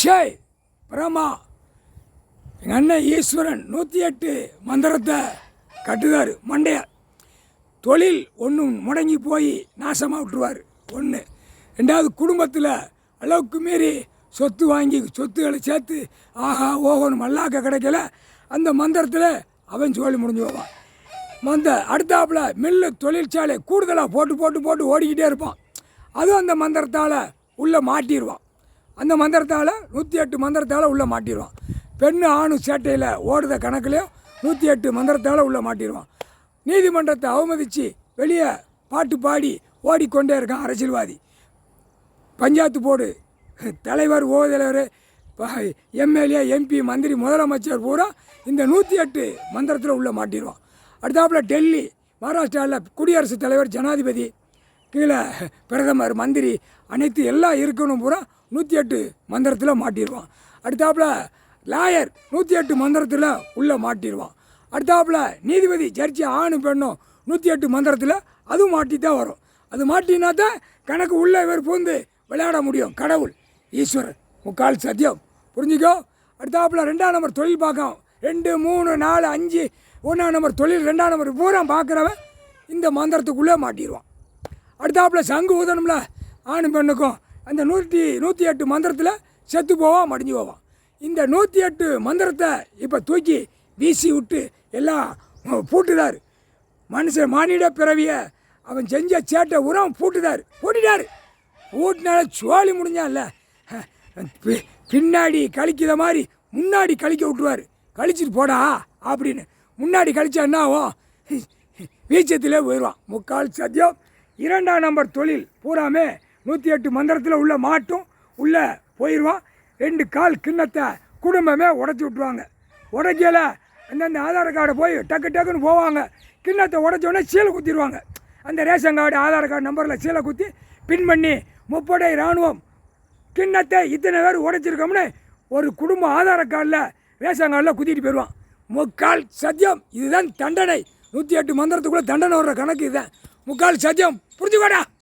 அக்ஷய் பிரமா எங்கள் அண்ணன் ஈஸ்வரன் 108 மந்திரத்தை கட்டுதார் மண்டைய தொழில் ஒன்றும் முடங்கி போய் நாசமாக விட்டுருவார். ஒன்று. ரெண்டாவது, குடும்பத்தில் அளவுக்கு மீறி சொத்து வாங்கி சொத்துக்களை சேர்த்து ஆஹா ஓகோன்னு மல்லாக்க கிடைக்கல, அந்த மந்திரத்தில் அவன் சோழி முடிஞ்சு போவான். அடுத்தாப்புல மில்லு தொழிற்சாலை கூடுதலாக போட்டு போட்டு போட்டு ஓடிக்கிட்டே இருப்பான். அதுவும் அந்த மந்திரத்தால் உள்ளே மாட்டிடுவான். அந்த மந்திரத்தால் 108 மந்திரத்தால் உள்ளே மாட்டிடுவான். பெண்ணு ஆணு சேட்டையில் ஓடுத கணக்குலையும் 108 மந்திரத்தால் உள்ளே மாட்டிடுவான். நீதிமன்றத்தை அவமதித்து வெளியே பாட்டு பாடி ஓடிக்கொண்டே இருக்கான் அரசியல்வாதி. பஞ்சாயத்து போர்டு தலைவர், தலைவர், எம்எல்ஏ, எம்பி, மந்திரி, முதலமைச்சர் பூரா இந்த 108 மந்திரத்தில் உள்ளே மாட்டிடுவான். அடுத்தாப்புல டெல்லி, மகாராஷ்டிராவில் குடியரசுத் தலைவர், ஜனாதிபதி, கீழே பிரதமர், மந்திரி அனைத்து எல்லாம் இருக்கணும் பூரா 108 மந்திரத்தில் மாட்டிடுவான். அடுத்தாப்புல லாயர் 108 மந்திரத்தில் உள்ளே மாட்டிடுவான். அடுத்தாப்புல நீதிபதி, ஜட்ஜி ஆணு பெண்ணும் 108 மந்திரத்தில் அதுவும் மாட்டி தான் வரும். அது மாட்டினா தான் கணக்கு உள்ளே இவர் பூந்து விளையாட முடியும். கடவுள் ஈஸ்வரர் முக்கால் சத்தியம் புரிஞ்சுக்கோ. அடுத்தாப்புல 2ஆம் நம்பர் தொழில் பார்க்கும். 2, 3, 4, 5 1ஆம் நம்பர் தொழில் 2ஆம் நம்பர் பூரா பார்க்குறவன் இந்த மந்திரத்துக்குள்ளே மாட்டிடுவான். அடுத்தாப்புல சங்கு ஊதணும்ல ஆணு பெண்ணுக்கும், அந்த 108 மந்திரத்தில் செத்து போவான், மடிஞ்சு போவான். இந்த 108 மந்திரத்தை இப்போ தூக்கி வீசி விட்டு எல்லாம் பூட்டுதார். மனுஷன் மானிட பிறவியை அவன் செஞ்ச சேட்டை உரம் பூட்டிட்டார். பூட்டினால சோழி முடிஞ்சான்ல, பின்னாடி கழிக்கிற மாதிரி முன்னாடி கழிக்க விட்டுருவார். கழிச்சிட்டு போடா அப்படின்னு முன்னாடி கழிச்சா என்ன ஆகும்? வீச்சத்திலே போயிடுவான். முக்கால் சத்தியம். 2ஆம் நம்பர் தொழில் பூராமே 108 மந்திரத்தில் உள்ள மாட்டும், உள்ளே போயிடுவான். 2 கால் கிண்ணத்தை குடும்பமே உடச்சி விட்ருவாங்க. உடைக்கல அந்தந்த ஆதார் கார்டை போய் டக்கு டக்குன்னு போவாங்க. கிண்ணத்தை உடச்சோடனே சீலை குத்திடுவாங்க. அந்த ரேஷன் கார்டு, ஆதார் கார்டு நம்பரில் சீலை குத்தி பின் பண்ணி முப்படை இராணுவம் கிண்ணத்தை இத்தனை பேர் உடைச்சிருக்கோம்னு ஒரு குடும்ப ஆதார கார்டில் ரேஷன் கார்டில் குத்திட்டு போயிடுவான். முக்கால் சத்தியம். இதுதான் தண்டனை. 108 மந்திரத்துக்குள்ளே தண்டனை வர்ற கணக்கு இதுதான். முக்கால் சத்தியம். புரிஞ்சுக்கோடா.